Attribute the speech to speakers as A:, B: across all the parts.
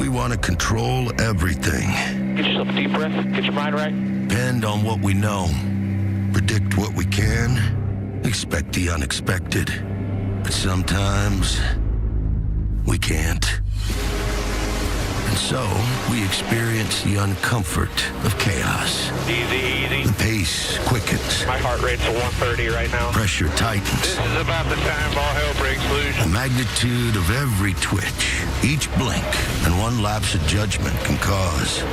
A: We want to control everything.
B: Get yourself a deep breath. Get your mind right.
A: Depend on what we know. Predict what we can. Expect the unexpected. But sometimes, we can't. And so, we experience the uncomfort of chaos.
B: Easy.
A: The pace quickens.
B: My heart rate's at 130 right now.
A: Pressure tightens.
B: This is about the time all hell breaks loose.
A: The magnitude of every twitch, each blink, and one lapse of judgment can cause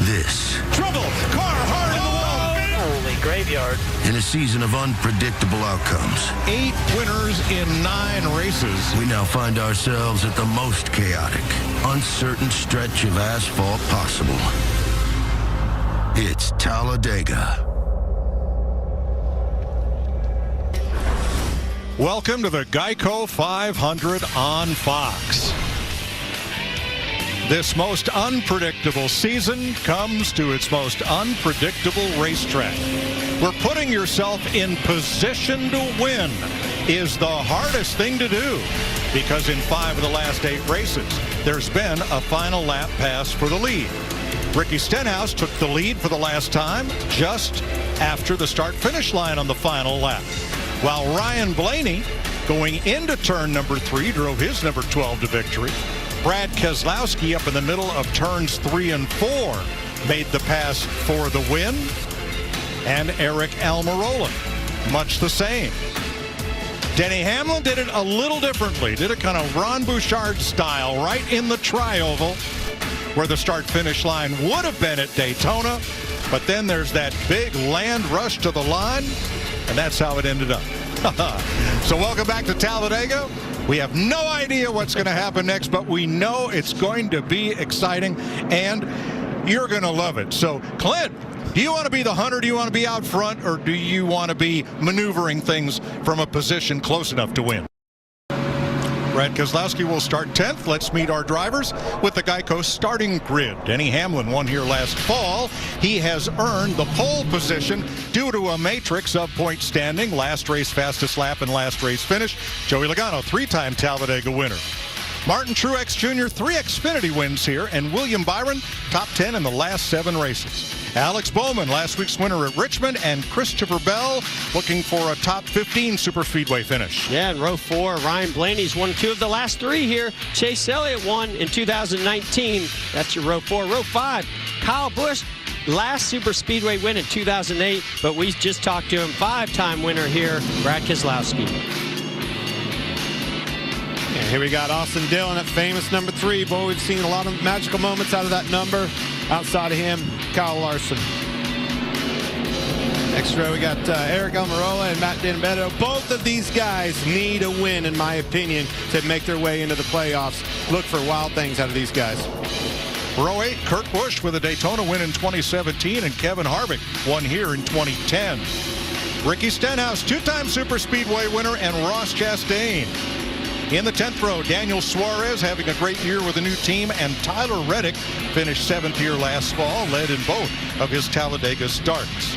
A: this.
C: Trouble! Car hard in the wall!
B: Holy graveyard.
A: In a season of unpredictable outcomes,
C: 8 winners in 9 races.
A: we now find ourselves at the most chaotic, uncertain stretch of asphalt possible. It's Talladega.
C: Welcome to the Geico 500 on Fox. This most unpredictable season comes to its most unpredictable racetrack. Where putting yourself in position to win is the hardest thing to do, because in 5 of the last 8 races, there's been a final lap pass for the lead. Ricky Stenhouse took the lead for the last time just after the start-finish line on the final lap, while Ryan Blaney, going into turn number 3, drove his number 12 to victory. Brad Keselowski up in the middle of turns 3 and 4 made the pass for the win. And Eric Almirola, much the same. Denny Hamlin did it a little differently. Did it kind of Ron Bouchard style, right in the tri-oval, where the start-finish line would have been at Daytona. But then there's that big land rush to the line, and that's how it ended up. So welcome back to Talladega. We have no idea what's going to happen next, but we know it's going to be exciting, and you're going to love it. So, Clint, do you want to be the hunter? Do you want to be out front, or do you want to be maneuvering things from a position close enough to win? Brad Keselowski will start 10th. Let's meet our drivers with the Geico starting grid. Denny Hamlin won here last fall. He has earned the pole position due to a matrix of point standing. Last race fastest lap and last race finish. Joey Logano, 3-time Talladega winner. Martin Truex Jr., 3 Xfinity wins here, and William Byron, top 10 in the last 7 races. Alex Bowman, last week's winner at Richmond, and Christopher Bell looking for a top 15 Superspeedway finish.
D: Yeah, in row 4, Ryan Blaney's won 2 of the last 3 here. Chase Elliott won in 2019. That's your row 4. Row 5, Kyle Busch, last Superspeedway win in 2008, but we just talked to him, 5-time winner here, Brad Keselowski.
E: And here we got Austin Dillon at famous number 3. Boy, we've seen a lot of magical moments out of that number. Outside of him, Kyle Larson. Next row, we got Eric Almirola and Matt Dinbetto. Both of these guys need a win, in my opinion, to make their way into the playoffs. Look for wild things out of these guys.
C: Row 8, Kurt Busch with a Daytona win in 2017, and Kevin Harvick won here in 2010. Ricky Stenhouse, 2-time Superspeedway winner, and Ross Chastain. In the 10th row, Daniel Suarez having a great year with a new team, and Tyler Reddick finished 7th here last fall, led in both of his Talladega starts.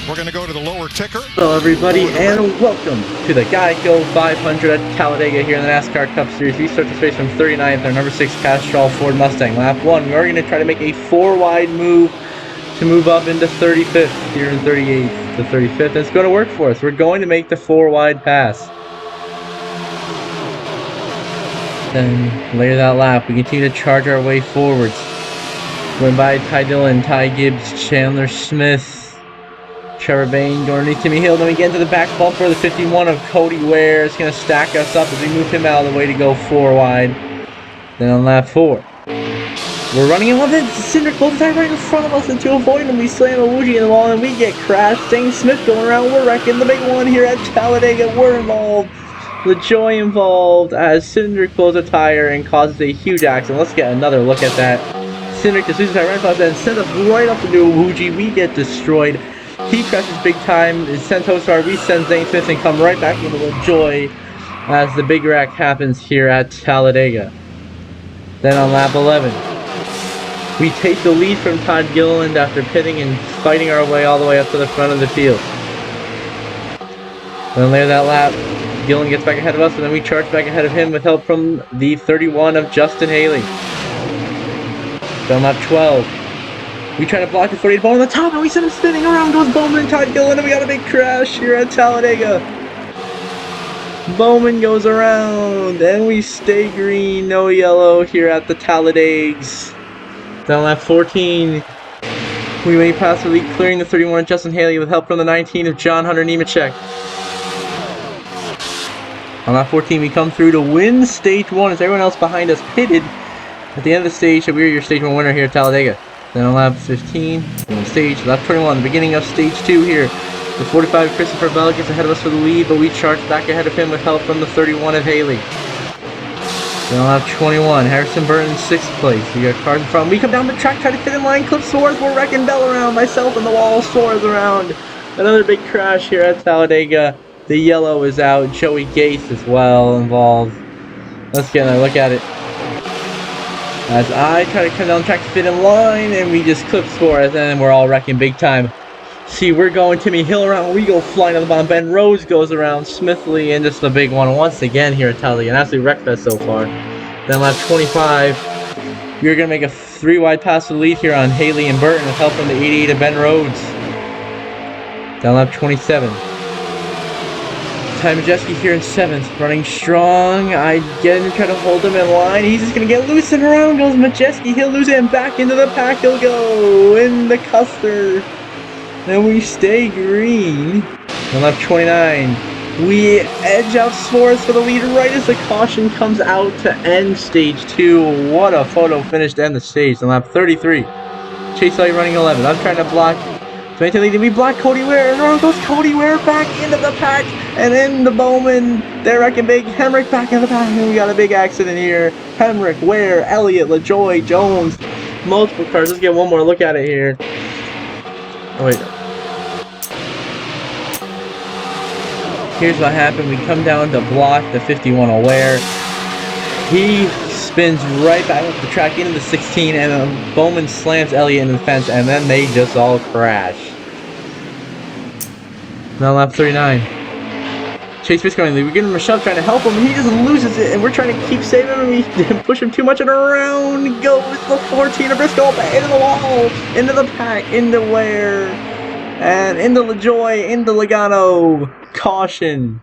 C: We're going to go to the lower ticker.
F: Hello everybody, and welcome to the Geico 500 at Talladega here in the NASCAR Cup Series. We start this race from 39th, our number 6 Castrol Ford Mustang. Lap 1, we're going to try to make a 4-wide move to move up into 35th here in 38th to 35th. And it's going to work for us. We're going to make the 4-wide pass. Then later that lap, we continue to charge our way forwards. Went by Ty Dillon, Ty Gibbs, Chandler Smith, Trevor Bayne, going underneath Timmy Hill. Then we get into the back bumper, the 51 of Cody Ware. It's going to stack us up as we move him out of the way to go 4 wide. Then on lap 4, we're running in one. Cinder closes right in front of us, and to avoid him, we slam a Woogie in the wall and we get crashed. Dane Smith going around. We're wrecking the big one here at Talladega. We're involved. The joy involved as Cinder closes a tire and causes a huge accident. Let's get another look at that. Cinder just loses that right off and sends us right up into a Woogie. We get destroyed. He crashes big time. It sends Hostar. We send Zane Smith and come right back into the joy as the big wreck happens here at Talladega. Then on lap 11, we take the lead from Todd Gilliland after pitting and fighting our way all the way up to the front of the field. Then later that lap, Gillen gets back ahead of us, and then we charge back ahead of him with help from the 31 of Justin Haley. Down lap 12. We try to block the 48 ball on the top, and we send him spinning around. Goes Bowman and Ty Dillon, and we got a big crash here at Talladega. Bowman goes around, and we stay green, no yellow here at the Talladegs. Down lap 14. We may pass the lead, clearing the 31 of Justin Haley with help from the 19 of John Hunter Nemechek. On lap 14, we come through to win stage 1 as everyone else behind us pitted at the end of the stage. So we're your stage 1 winner here at Talladega. Then on lap 15, on stage, lap 21, the beginning of stage 2 here. The 45 Christopher Bell gets ahead of us for the lead, but we charge back ahead of him with help from the 31 of Haley. Then on lap 21, Harrison Burton in 6th place. We got cars in front. We come down the track, try to fit in line, clip Suarez, we're wrecking Bell around, myself and the wall, Suarez around. Another big crash here at Talladega. The yellow is out, Joey Gates as well involved. Let's get a look at it. As I try to come down the track to fit in line, and we just clip Suarez, and then we're all wrecking big time. See, we're going Timmy Hill around, we go flying on the bottom. Ben Rose goes around smoothly, and just the big one once again here at Talladega. An absolute wreck fest so far. Then lap 25, we're going to make a 3-wide pass to the lead here on Haley and Burton with help from the 88 of Ben Rhodes. Down lap 27. Ty Majeski here in 7th, running strong. I get in and try to hold him in line. He's just going to get loose, and around goes Majeski. He'll lose it, and back into the pack he'll go in the Custer. And we stay green. On lap 29, we edge out Suarez for the lead right as the caution comes out to end stage 2. What a photo finish to end the stage. On lap 33, Chase Elliott running 11th. I'm trying to block. We block Cody Ware, and around goes Cody Ware back into the pack, and in the Bowman. They're wrecking big. Hemrick back in the pack, and we got a big accident here. Hemrick, Ware, Elliott, LaJoy, Jones, multiple cars. Let's get one more look at it here. Oh, wait. Here's what happened. We come down to block the 51 Ware. He spins right back up the track into the 16, and Bowman slams Elliott into the fence, and then they just all crash. Now lap 39. Chase Briscoe, we get him a shove trying to help him, and he just loses it, and we're trying to keep saving him, and we push him too much, and around goes the 14 of Briscoe, into the wall, into the pack, into Ware, and into LaJoy, into Logano. Caution.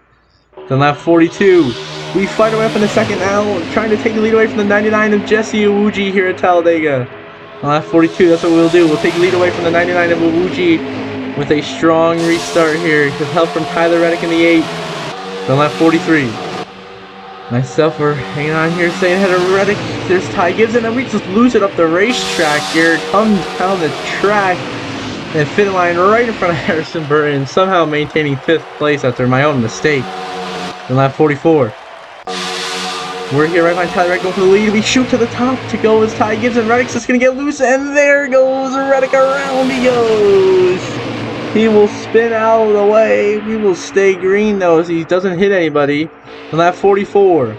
F: Then lap 42. We fight our way up in the second now, trying to take the lead away from the 99 of Jesse Iwuji here at Talladega. On lap 42, that's what we'll do. We'll take the lead away from the 99 of Iwuji with a strong restart here with help from Tyler Reddick in the 8. Then lap 43. Myself, we're hanging on here, staying ahead of Reddick. There's Ty Gibson, and we just lose it up the racetrack here. Comes down the track and fit in line right in front of Harrison Burton, somehow maintaining 5th place after my own mistake. Then lap 44. We're here right behind Tyler Reddick going for the lead. We shoot to the top to go as Ty Gibson. Reddick's just going to get loose, and there goes Reddick. Around he goes. He will spin out of the way. We will stay green though as he doesn't hit anybody. On lap 44.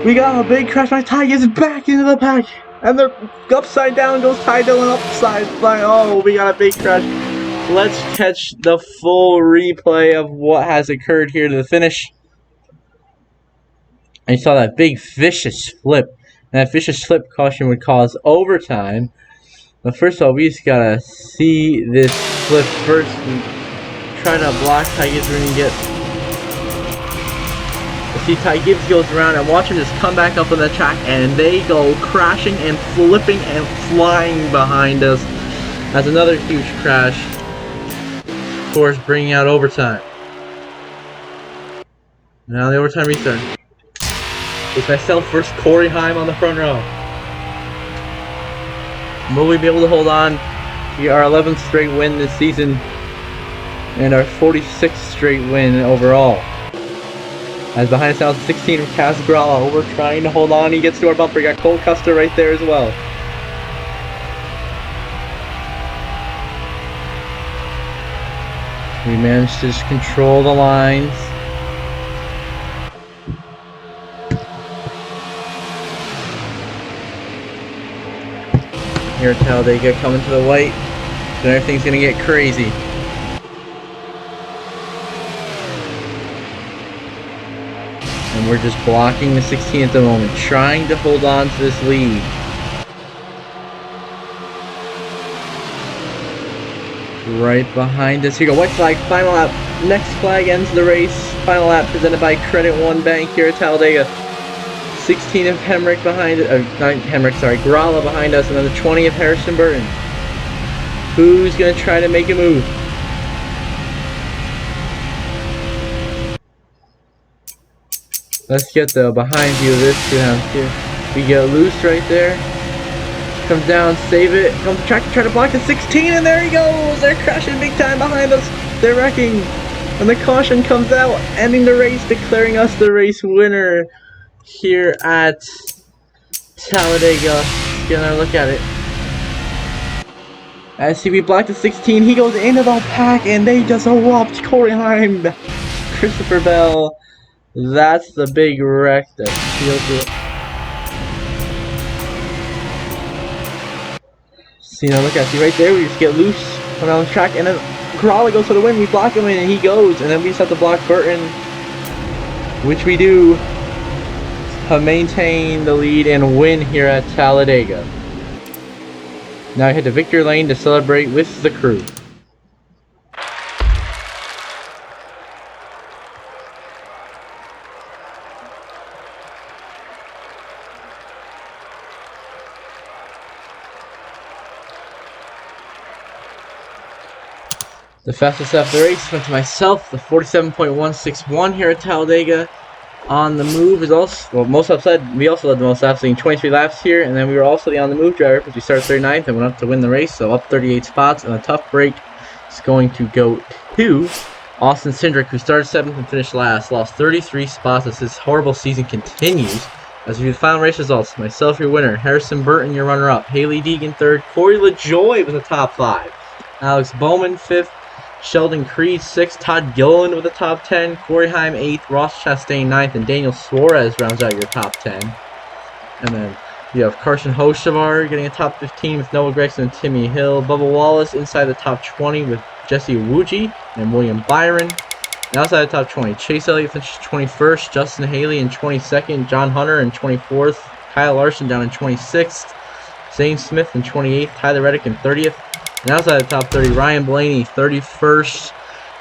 F: We got a big crash by Ty Gibson back into the pack. And the upside down goes Ty Dillon upside down. Oh, we got a big crash. Let's catch the full replay of what has occurred here to the finish. I saw that big vicious flip. And that vicious flip caution would cause overtime. But first of all, we just gotta see this flip first. We try to block Ty Gibbs and get. See Ty Gibbs goes around and watch him just come back up on the track, and they go crashing and flipping and flying behind us. That's another huge crash. Of course, bringing out overtime. Now the overtime restart. It's myself versus Corey Heim on the front row. Will we be able to hold on to our 11th straight win this season and our 46th straight win overall? As behind us now is 16 of Cas Gralla. We're trying to hold on. He gets to our bumper. We got Cole Custer right there as well. We managed to just control the lines. Here at Talladega, coming to the white, and everything's gonna get crazy. And we're just blocking the 16 at the moment, trying to hold on to this lead. right behind us. Here we go, white flag, final lap. Next flag ends the race. Final lap presented by Credit One Bank here at Talladega. 16 of Hemrick behind it, not Hemrick, sorry, Gralla behind us, and then the 20 of Harrison Burton. Who's going to try to make a move? Let's get the behind view of this down here. We get loose right there. Comes down, save it. Comes track to try to block the 16, and there he goes! They're crashing big time behind us. They're wrecking. And the caution comes out, ending the race, declaring us the race winner here at Talladega. Let's get another look at it. As we block the 16, he goes into the pack, and they just erupt. Corey Heim, Christopher Bell. That's the big wreck that seals it. See, now look at you right there. We just get loose, come down the track, and then Gralla goes for the win. We block him, and he goes, and then we just have to block Burton, which we do to maintain the lead and win here at Talladega. Now I head to Victory Lane to celebrate with the crew. The fastest lap of the race went to myself, the 47.161 here at Talladega. On the move is also, well, most laps led, we also led the most laps, leading 23 laps here, and then we were also the on the move driver because we started 39th and went up to win the race, so up 38 spots, and a tough break is going to go to Austin Cindric, who started 7th and finished last, lost 33 spots as his horrible season continues. As we do the final race results, myself your winner, Harrison Burton your runner-up, Haley Deegan 3rd, Corey LaJoie was the top 5, Alex Bowman 5th, Sheldon Creed 6th, Todd Gilliland with the top 10, Corey Heim 8th, Ross Chastain 9th, and Daniel Suarez rounds out your top 10. And then you have Carson Hochevar getting a top 15 with Noah Gregson and Timmy Hill, Bubba Wallace inside the top 20 with Jesse Iwuji and William Byron. And outside the top 20, Chase Elliott finishes 21st, Justin Haley in 22nd, John Hunter in 24th, Kyle Larson down in 26th, Zane Smith in 28th, Tyler Reddick in 30th. And outside the top 30, Ryan Blaney, 31st.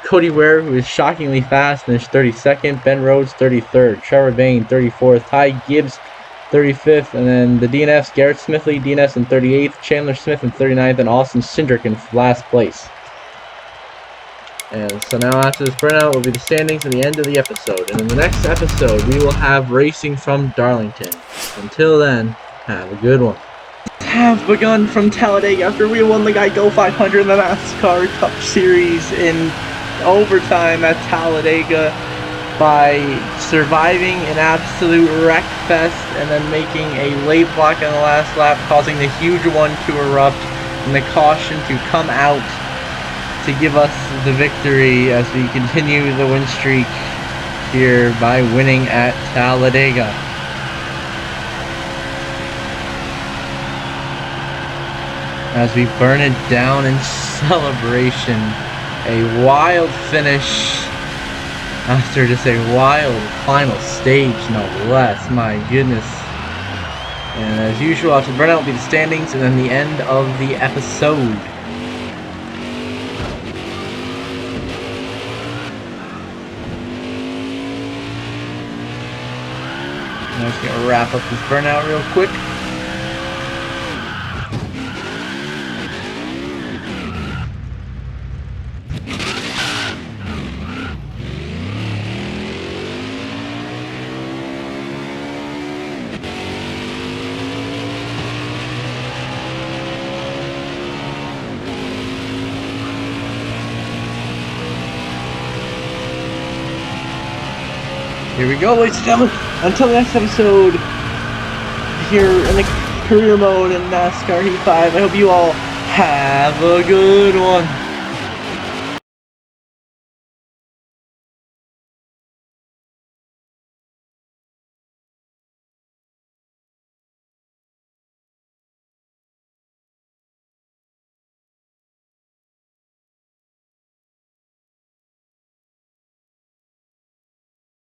F: Cody Ware, who is shockingly fast, finished 32nd. Ben Rhodes, 33rd. Trevor Bain, 34th. Ty Gibbs, 35th. And then the DNFs, Garrett Smithley, DNFs in 38th. Chandler Smith in 39th. And Austin Cindric in last place. And so now after this burnout will be the standings at the end of the episode. And in the next episode, we will have racing from Darlington. Until then, have a good one. Have begun from Talladega after we won the Geico 500 in the NASCAR Cup Series in overtime at Talladega by surviving an absolute wreck fest and then making a late block on the last lap, causing the huge one to erupt and the caution to come out to give us the victory as we continue the win streak here by winning at Talladega. As we burn it down in celebration. A wild finish after just a wild final stage, no less. My goodness. And as usual, after the burnout will be the standings and then the end of the episode. I'm just going to wrap up this burnout real quick. Here we go, ladies and gentlemen. Until the next episode, here in the career mode in NASCAR Heat 5, I hope you all have a good one.